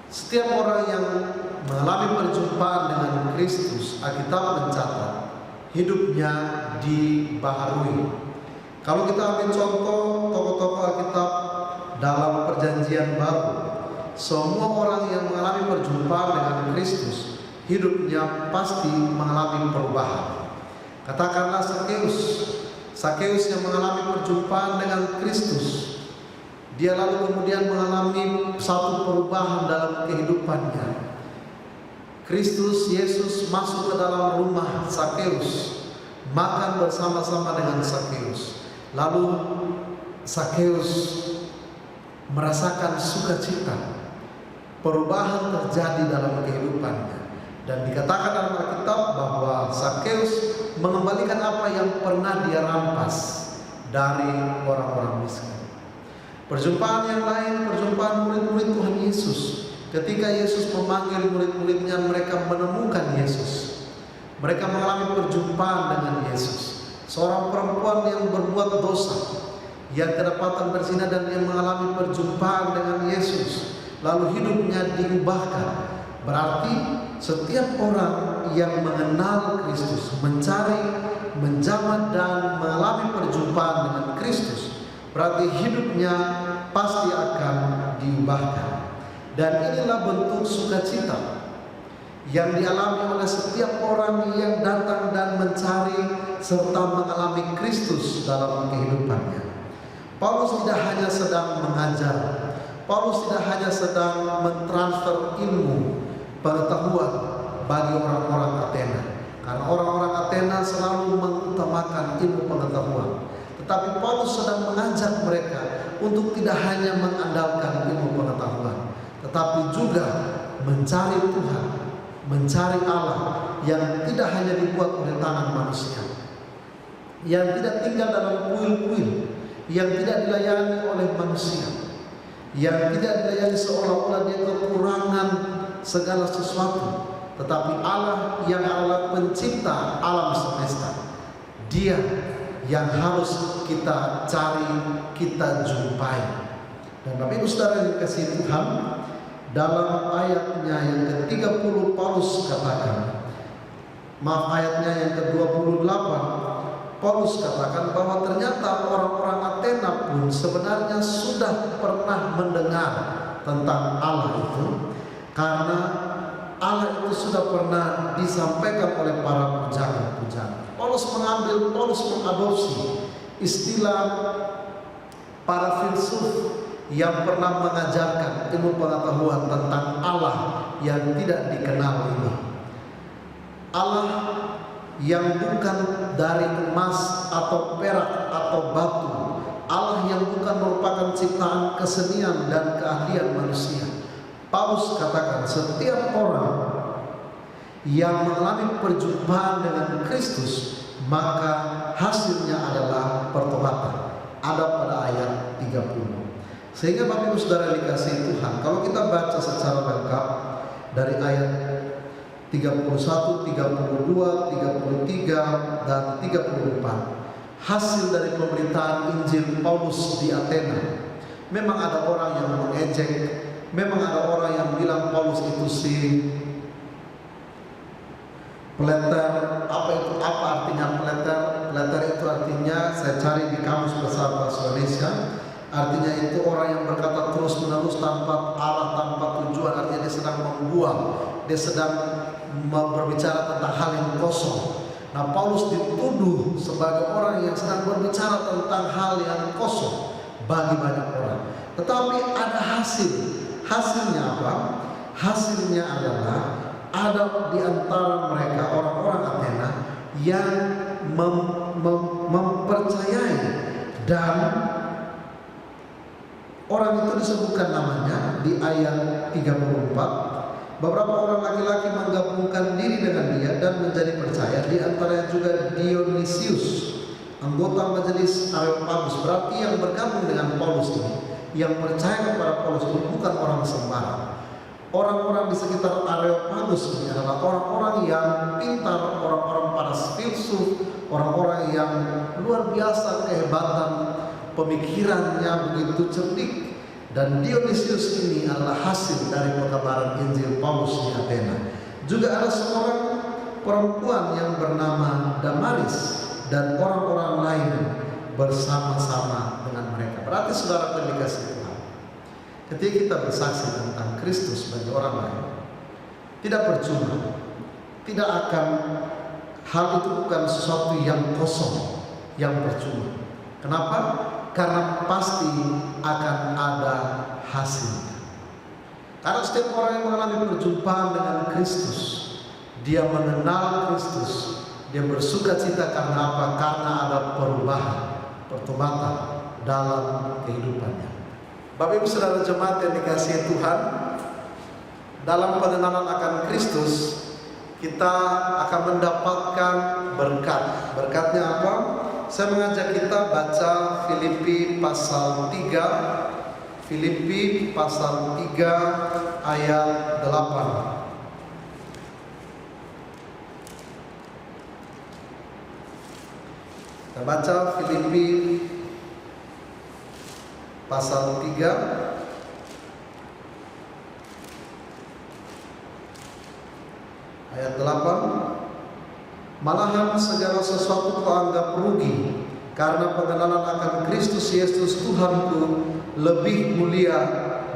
Setiap orang yang mengalami perjumpaan dengan Kristus, Alkitab mencatat hidupnya dibaharui. Kalau kita ambil contoh tokoh-tokoh Alkitab dalam Perjanjian Baru, semua orang yang mengalami perjumpaan dengan Kristus, hidupnya pasti mengalami perubahan. Katakanlah Sakeus yang mengalami perjumpaan dengan Kristus, dia lalu kemudian mengalami satu perubahan dalam kehidupannya. Kristus Yesus masuk ke dalam rumah Sakeus, makan bersama-sama dengan Sakeus. Lalu Sakeus merasakan sukacita, perubahan terjadi dalam kehidupannya. Dan dikatakan dalam Alkitab bahwa Sakeus mengembalikan apa yang pernah dia rampas dari orang-orang miskin. Perjumpaan yang lain, perjumpaan murid-murid Tuhan Yesus. Ketika Yesus memanggil murid-muridnya, mereka menemukan Yesus. Mereka mengalami perjumpaan dengan Yesus. Seorang perempuan yang berbuat dosa, yang kedapatan berzina dan yang mengalami perjumpaan dengan Yesus, lalu hidupnya diubahkan. Berarti setiap orang yang mengenal Kristus, mencari, menjamah dan mengalami perjumpaan dengan Kristus, berarti hidupnya pasti akan diubahkan. Dan inilah bentuk sukacita yang dialami oleh setiap orang yang datang dan mencari serta mengalami Kristus dalam kehidupannya. Paulus tidak hanya sedang mengajar, Paulus tidak hanya sedang mentransfer ilmu, pengetahuan bagi orang-orang Athena, karena orang-orang Athena selalu mengutamakan ilmu pengetahuan. Tetapi Paulus sedang mengajak mereka untuk tidak hanya mengandalkan ilmu pengetahuan, tetapi juga mencari Tuhan, mencari Allah yang tidak hanya dibuat oleh tangan manusia, yang tidak tinggal dalam kuil-kuil, yang tidak dilayani oleh manusia, yang tidak dilayani seolah-olah dia kekurangan segala sesuatu, tetapi Allah yang adalah pencipta alam semesta. Dia yang harus kita cari, kita jumpai. Dan Bapak Ibu Saudara yang dikasihi Tuhan, dalam ayatnya yang ke-30 Paulus katakan, ayatnya yang ke-28 Paulus katakan bahwa ternyata orang-orang Athena pun sebenarnya sudah pernah mendengar tentang Allah itu, karena Allah itu sudah pernah disampaikan oleh para pujangga-pujangga. Paulus mengadopsi istilah para filsuf yang pernah mengajarkan ilmu pengetahuan tentang Allah yang tidak dikenal ini. Allah yang bukan dari emas atau perak atau batu, Allah yang bukan merupakan ciptaan kesenian dan keahlian manusia. Paulus katakan setiap orang yang mengalami perjumpaan dengan Kristus, maka hasilnya adalah pertobatan. Ada pada ayat 30. Sehingga Bapak Ibu Saudara dikasihi Tuhan, kalau kita baca secara lengkap dari ayat 31, 32, 33, dan 34, hasil dari pemberitaan Injil Paulus di Athena, memang ada orang yang mengejek, memang ada orang yang bilang Paulus itu si peleter. Apa artinya peleter? Peleter itu artinya, saya cari di kamus besar bahasa Indonesia, artinya itu orang yang berkata terus menerus tanpa arah, tanpa tujuan. Artinya dia sedang membuang, dia sedang berbicara tentang hal yang kosong. Nah, Paulus dituduh sebagai orang yang sedang berbicara tentang hal yang kosong bagi banyak orang. Tetapi ada hasil. Hasilnya apa? Hasilnya adalah ada di antara mereka orang-orang Athena yang mempercayai, dan orang itu disebutkan namanya di ayat 34. Beberapa orang laki-laki menggabungkan diri dengan dia dan menjadi percaya, di antaranya juga Dionysius, anggota majelis Areopagus. Berarti yang bergabung dengan Paulus ini, yang percaya kepada Paulus ini bukan orang sembarang. Orang-orang di sekitar Areopagus ini adalah orang-orang yang pintar, orang-orang para filsuf, orang-orang yang luar biasa kehebatan pemikirannya, begitu cerdik. Dan Dionysius ini adalah hasil dari pekabaran Injil Paulus di Athena. Juga ada seorang perempuan yang bernama Damaris dan orang-orang lain bersama-sama dengan mereka. Berarti saudara dikasihi Tuhan, ketika kita bersaksi tentang Kristus bagi orang lain, tidak percuma, tidak akan, hal itu bukan sesuatu yang kosong, yang percuma. Kenapa? Karena pasti akan ada hasilnya. Karena setiap orang yang mengalami perjumpaan dengan Kristus, dia mengenal Kristus, dia bersuka cita karena apa? Karena ada perubahan, pertobatan dalam kehidupannya. Bapak Ibu Saudara jemaat yang dikasihi Tuhan, dalam pengenalan akan Kristus, kita akan mendapatkan berkat. Berkatnya apa? Saya mengajak kita baca Filipi pasal 3. Filipi pasal 3 ayat 8. Kita baca Filipi pasal 3 ayat 8. Malahan segala sesuatu kuanggap rugi karena pengenalan akan Kristus Yesus Tuhanku lebih mulia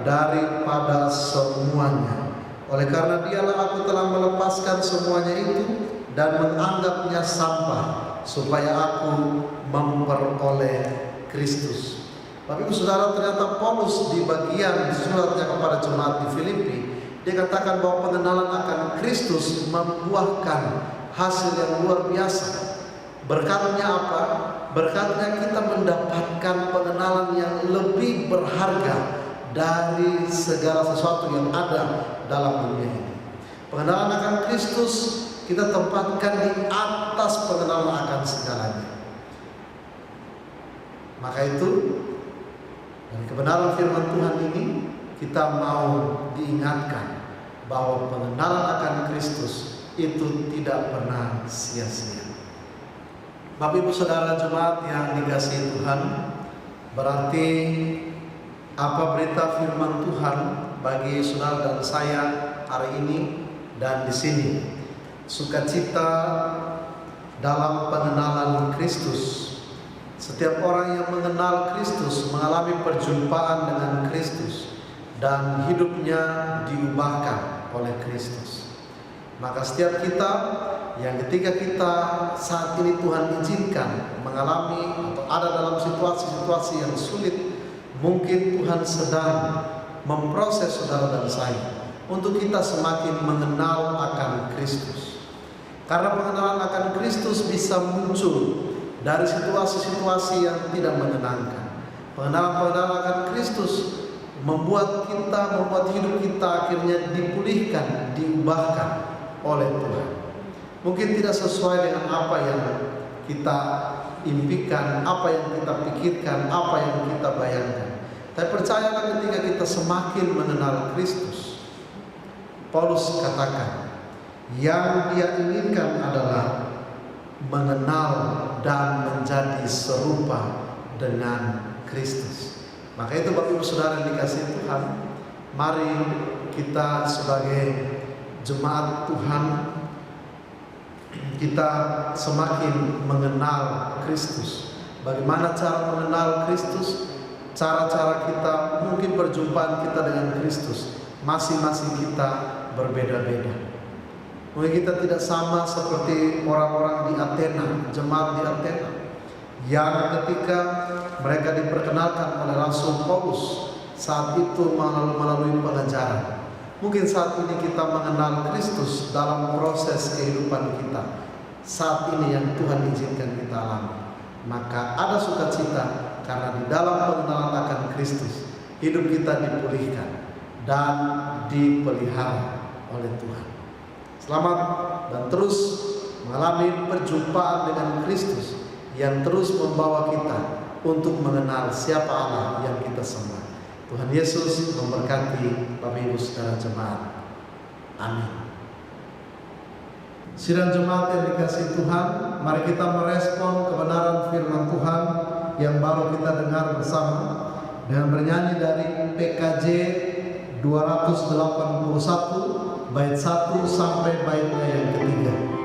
daripada semuanya. Oleh karena dialah aku telah melepaskan semuanya itu dan menganggapnya sampah, supaya aku memperoleh Kristus. Tapi saudara, ternyata Paulus di bagian suratnya kepada jemaat di Filipi, dia katakan bahwa pengenalan akan Kristus membuahkan hasil yang luar biasa. Berkatnya apa? berkatnya kita mendapatkan pengenalan yang lebih berharga dari segala sesuatu yang ada dalam dunia ini. Pengenalan akan Kristus kita tempatkan di atas pengenalan akan segalanya. Maka itu, dari kebenaran firman Tuhan ini, kita mau diingatkan bahwa pengenalan akan Kristus itu tidak pernah sia-sia. Bapak Ibu Saudara jemaat yang dikasihi Tuhan, berarti apa berita firman Tuhan bagi saudara dan saya hari ini dan di sini? Sukacita dalam pengenalan Kristus. Setiap orang yang mengenal Kristus mengalami perjumpaan dengan Kristus dan hidupnya diubahkan oleh Kristus. Maka setiap kita yang ketika kita saat ini Tuhan izinkan mengalami atau ada dalam situasi-situasi yang sulit, mungkin Tuhan sedang memproses saudara dan saya untuk kita semakin mengenal akan Kristus. Karena pengenalan akan Kristus bisa muncul dari situasi-situasi yang tidak menyenangkan. Pengenalan akan Kristus membuat hidup kita akhirnya dipulihkan, diubahkan oleh Tuhan. Mungkin tidak sesuai dengan apa yang kita impikan, apa yang kita pikirkan, apa yang kita bayangkan. Tapi percayalah ketika kita semakin mengenal Kristus, Paulus katakan, yang dia inginkan adalah mengenal dan menjadi serupa dengan Kristus. Maka itu Bapak Ibu Saudara yang dikasihi Tuhan, mari kita sebagai jemaat Tuhan, kita semakin mengenal Kristus. Bagaimana cara mengenal Kristus? Cara-cara kita, mungkin perjumpaan kita dengan Kristus, masing-masing kita berbeda-beda. Mungkin kita tidak sama seperti orang-orang di Athena, jemaat di Athena, yang ketika mereka diperkenalkan oleh Rasul Paulus saat itu melalui pengajaran. Mungkin saat ini kita mengenal Kristus dalam proses kehidupan kita saat ini yang Tuhan izinkan kita alami. Maka ada sukacita karena di dalam pengenalan akan Kristus hidup kita dipulihkan dan dipelihara oleh Tuhan. Selamat dan terus mengalami perjumpaan dengan Kristus yang terus membawa kita untuk mengenal siapa Allah yang kita sembah. Tuhan Yesus memberkati Bapak Ibu saudara jemaat. Amin. Sidang jemaat yang dikasihi Tuhan, mari kita merespon kebenaran firman Tuhan yang baru kita dengar bersama dengan bernyanyi dari PKJ 281 bait 1 sampai baitnya yang ketiga. Tiada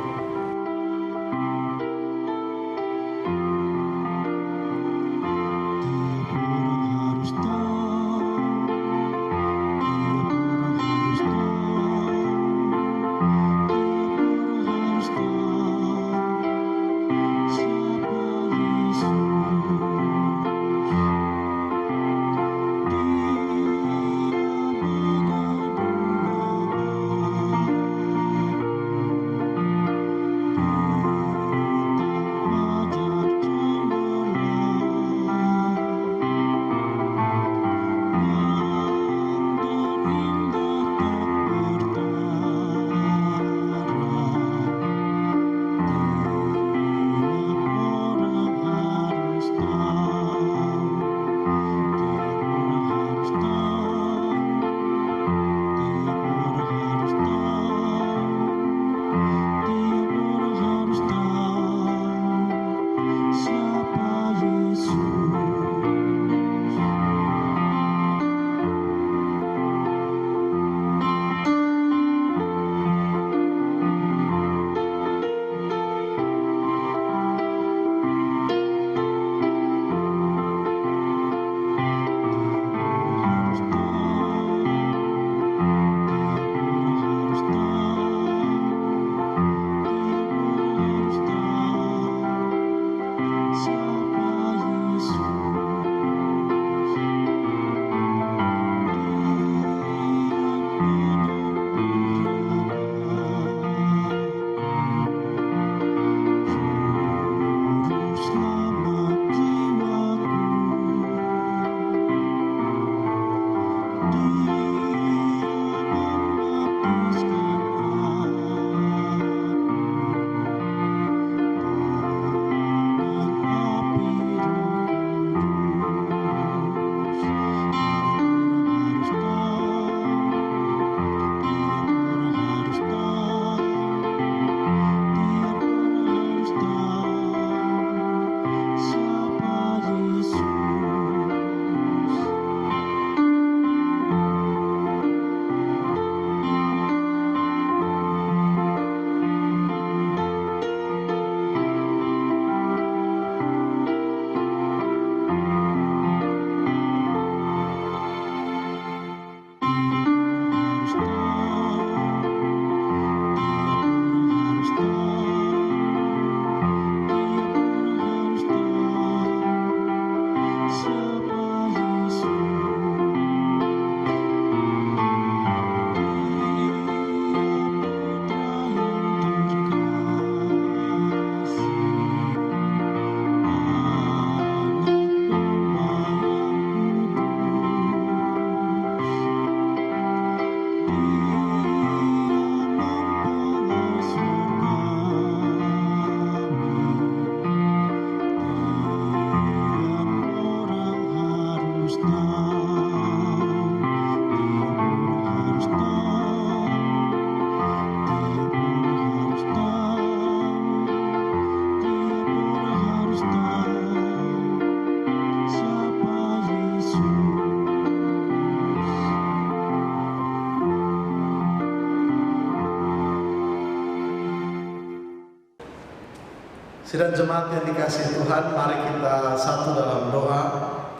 Sidang jemaat yang dikasihi Tuhan, mari kita satu dalam doa,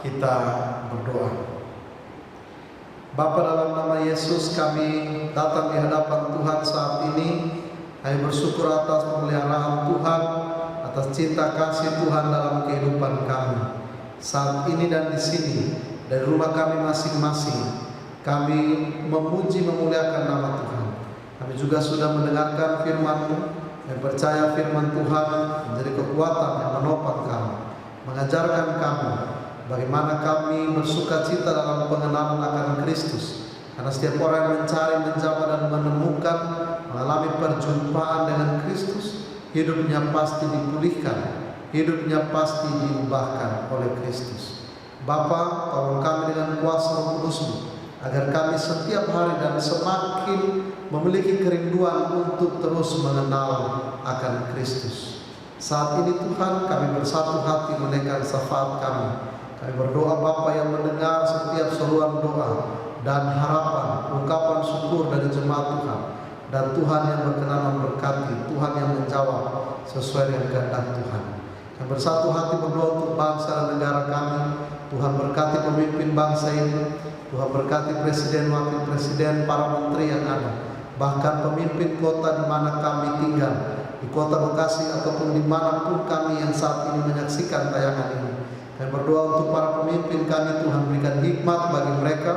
kita berdoa. Bapa, dalam nama Yesus kami datang di hadapan Tuhan saat ini. Kami bersyukur atas pemeliharaan Tuhan, atas cinta kasih Tuhan dalam kehidupan kami. Saat ini dan di sini, dari rumah kami masing-masing, kami memuji memuliakan nama Tuhan. Kami juga sudah mendengarkan firman-Mu. Yang percaya firman Tuhan menjadi kekuatan yang menopang kami, mengajarkan kami bagaimana kami bersuka cita dalam pengenalan akan Kristus. Karena setiap orang yang mencari, menjama dan menemukan, mengalami perjumpaan dengan Kristus, hidupnya pasti dipulihkan, hidupnya pasti diubahkan oleh Kristus. Bapa, tolong kami dengan kuasa Roh Kudus-Mu, agar kami setiap hari dan semakin memiliki kerinduan untuk terus mengenal akan Kristus. Saat ini Tuhan, kami bersatu hati menaikkan syafaat kami. Kami berdoa Bapa yang mendengar setiap seruan doa dan harapan, ungkapan syukur dari jemaat Tuhan. Dan Tuhan yang berkenan memberkati, Tuhan yang menjawab sesuai dengan kehendak Tuhan. Kami bersatu hati berdoa untuk bangsa dan negara kami. Tuhan berkati pemimpin bangsa ini. Tuhan berkati presiden, wakil presiden, para menteri yang ada, bahkan pemimpin kota di mana kami tinggal, di kota Bekasi ataupun dimanapun kami yang saat ini menyaksikan tayangan ini. Kami berdoa untuk para pemimpin kami, Tuhan berikan hikmat bagi mereka,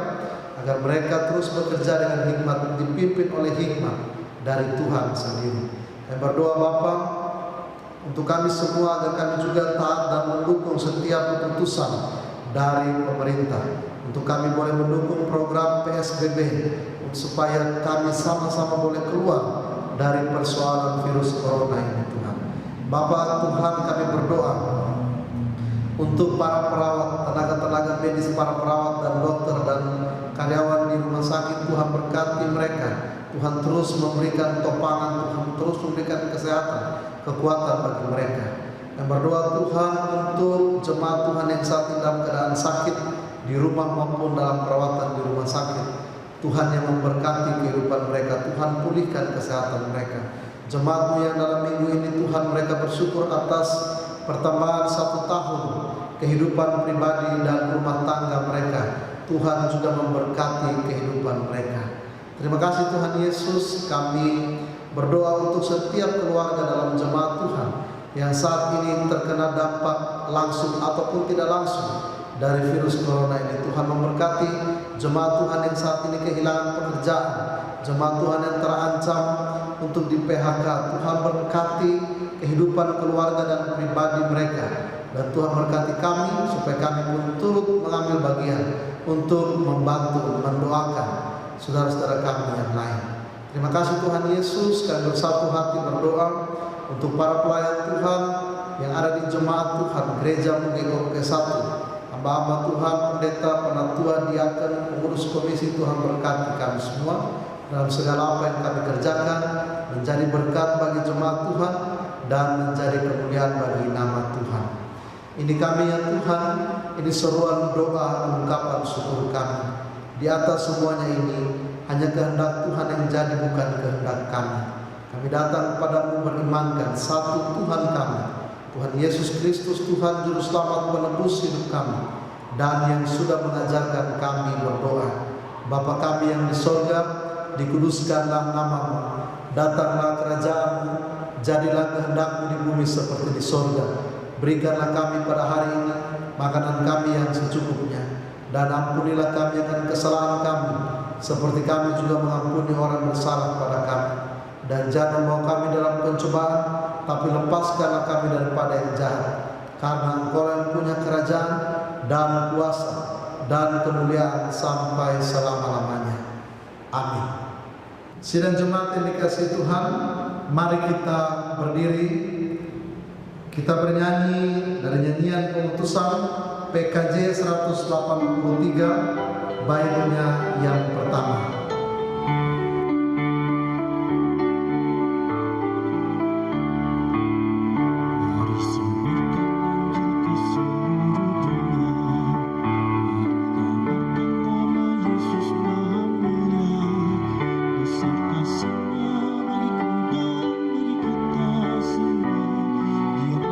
agar mereka terus bekerja dengan hikmat, dipimpin oleh hikmat dari Tuhan sendiri. Kami berdoa Bapa untuk kami semua, agar kami juga taat dan mendukung setiap keputusan dari pemerintah. Untuk kami boleh mendukung program PSBB supaya kami sama-sama boleh keluar dari persoalan virus corona ini Tuhan. Bapa Tuhan, kami berdoa untuk para perawat, tenaga-tenaga medis, para perawat dan dokter dan karyawan di rumah sakit. Tuhan berkati mereka. Tuhan terus memberikan topangan, Tuhan terus memberikan kesehatan, kekuatan bagi mereka. Kami berdoa Tuhan untuk jemaat Tuhan yang saat ini dalam keadaan sakit di rumah maupun dalam perawatan di rumah sakit. Tuhan yang memberkati kehidupan mereka, Tuhan pulihkan kesehatan mereka. Jemaat-Mu yang dalam minggu ini Tuhan, mereka bersyukur atas pertambahan 1 tahun kehidupan pribadi dan rumah tangga mereka. Tuhan juga memberkati kehidupan mereka. Terima kasih Tuhan Yesus. Kami berdoa untuk setiap keluarga dalam jemaat Tuhan yang saat ini terkena dampak langsung ataupun tidak langsung dari virus corona ini. Tuhan memberkati jemaat Tuhan yang saat ini kehilangan pekerjaan, jemaat Tuhan yang terancam untuk di PHK. Tuhan berkati kehidupan keluarga dan pribadi mereka. Dan Tuhan berkati kami supaya kami pun turut mengambil bagian untuk membantu, mendoakan saudara-saudara kami yang lain. Terima kasih Tuhan Yesus. Kami bersatu hati berdoa untuk para pelayan Tuhan yang ada di jemaat Tuhan, Gereja Munggego ke-1, hamba-hamba Tuhan, pendeta, penatua, diaken, pengurus komisi. Tuhan berkati kami semua dalam segala apa yang kami kerjakan, menjadi berkat bagi jemaat Tuhan dan menjadi kemuliaan bagi nama Tuhan. Ini kami ya Tuhan, ini seruan doa, ungkapan syukur kami. Di atas semuanya ini hanya kehendak Tuhan yang jadi, bukan kehendak kami. Kami datang kepadamu berimankan satu Tuhan kami, Tuhan Yesus Kristus, Tuhan Juru Selamat penebus hidup kami, dan yang sudah mengajarkan kami berdoa. Bapa kami yang di sorga, dikuduskanlah nama-Mu, datanglah kerajaan-Mu, jadilah kehendak-Mu di bumi seperti di sorga. Berikanlah kami pada hari ini makanan kami yang secukupnya, dan ampunilah kami akan kesalahan kami, seperti kami juga mengampuni orang bersalah pada kami. Dan jangan membawa kami dalam pencobaan, tapi lepaskanlah kami daripada yang jahat. Karena Engkau yang punya kerajaan dan kuasa dan kemuliaan sampai selama-lamanya. Amin. Sidang jemaat yang dikasihi Tuhan, mari kita berdiri. Kita bernyanyi dari nyanyian pemutusan PKJ 183, baitnya yang pertama. Dia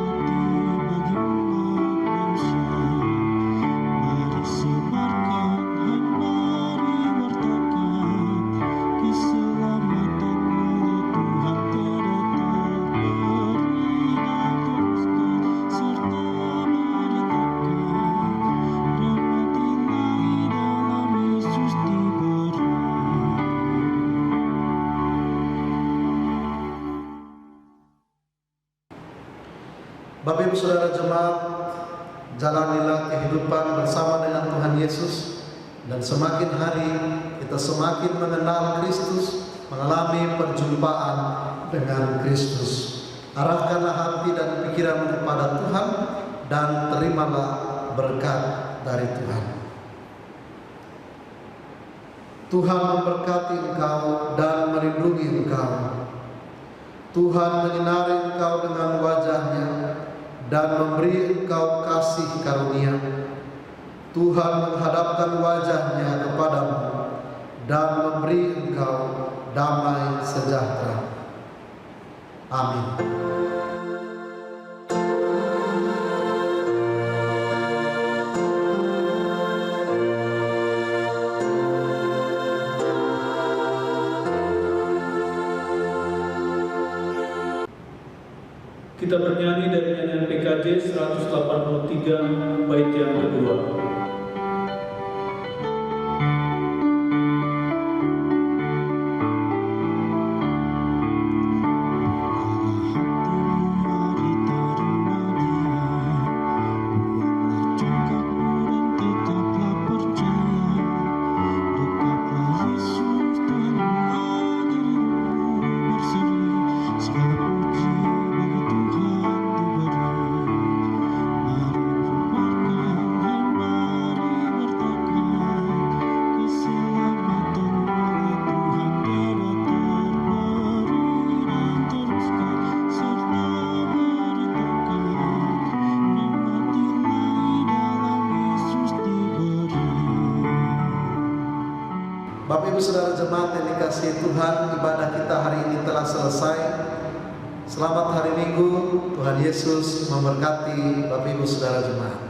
Bapak Ibu Saudara jemaat, jalanilah kehidupan bersama dengan Tuhan Yesus, dan semakin hari kita semakin mengenal Kristus, mengalami perjumpaan dengan Kristus. Arahkanlah hati dan pikiran kepada Tuhan dan terimalah berkat dari Tuhan. Tuhan memberkati engkau dan melindungi engkau. Tuhan menyinari engkau dengan wajah-Nya dan memberi engkau kasih karunia. Tuhan menghadapkan wajah-Nya kepadamu dan memberi engkau damai sejahtera. Amin. Kita bernyanyi dari nyanyian PKJ 183 bait yang kedua. Bapak Ibu Saudara jemaat yang dikasihi Tuhan, ibadah kita hari ini telah selesai. Selamat hari Minggu, Tuhan Yesus memberkati Bapak Ibu Saudara jemaat.